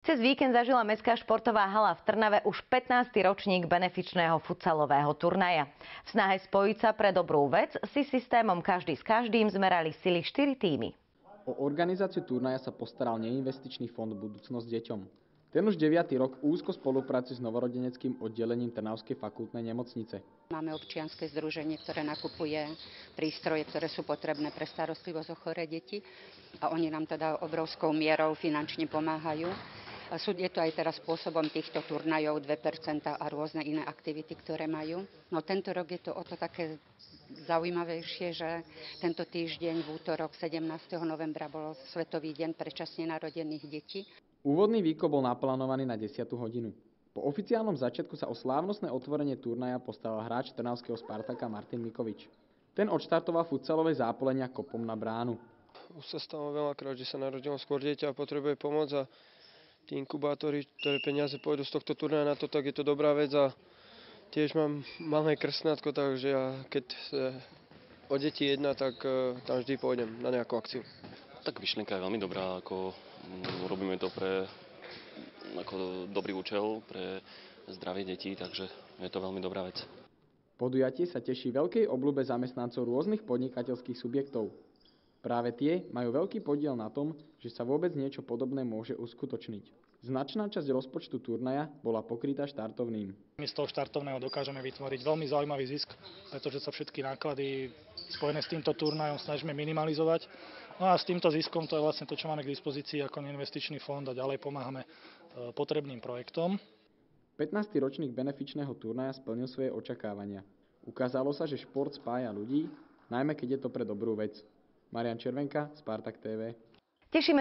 Cez víkend zažila mestská športová hala v Trnave už 15. ročník benefičného futsalového turnaja. V snahe spojiť sa pre dobrú vec si systémom každý s každým zmerali sily 4 tímy. O organizáciu turnaja sa postaral neinvestičný fond Budúcnosť deťom. Ten už 9. rok úzko spolupracuje s novorodeneckým oddelením Trnavskej fakultnej nemocnice. Máme občianske združenie, ktoré nakupuje prístroje, ktoré sú potrebné pre starostlivosť o choré deti a oni nám teda obrovskou mierou finančne pomáhajú. Je to aj teraz spôsobom týchto turnajov 2% a rôzne iné aktivity, ktoré majú. No tento rok je to o to také zaujímavejšie, že tento týždeň v útorok 17. novembra bol Svetový deň predčasne narodených detí. Úvodný výkop bol naplánovaný na 10. hodinu. Po oficiálnom začiatku sa o slávnostné otvorenie turnaja postaral hráč trnavského Spartaka Martin Mikovič. Ten odštartoval futsalové zápolenia kopom na bránu. Už sa stalo veľakrát, že sa narodilo skôr dieťa a potrebuje pomoc a tí inkubátory, ktoré peniaze pôjdu z tohto turnaja na to, tak je to dobrá vec a tiež mám malé krstnátko, takže ja keď o deti jedná, tak tam vždy pôjdem na nejakú akciu. Tak myšlienka je veľmi dobrá, ako robíme to pre ako dobrý účel pre zdravie detí, takže je to veľmi dobrá vec. Podujatie sa teší veľkej obľúbe zamestnancov rôznych podnikateľských subjektov. Práve tie majú veľký podiel na tom, že sa vôbec niečo podobné môže uskutočniť. Značná časť rozpočtu turnaja bola pokrytá štartovným. My z toho štartovného dokážeme vytvoriť veľmi zaujímavý zisk, pretože sa všetky náklady spojené s týmto turnajom snažíme minimalizovať. No a s týmto ziskom to je vlastne to, čo máme k dispozícii ako investičný fond a ďalej pomáhame potrebným projektom. 15. ročník benefičného turnaja splnil svoje očakávania. Ukázalo sa, že šport spája ľudí, najmä keď je to pre dobrú vec. Marian Červenka, Spartak TV. Tešíme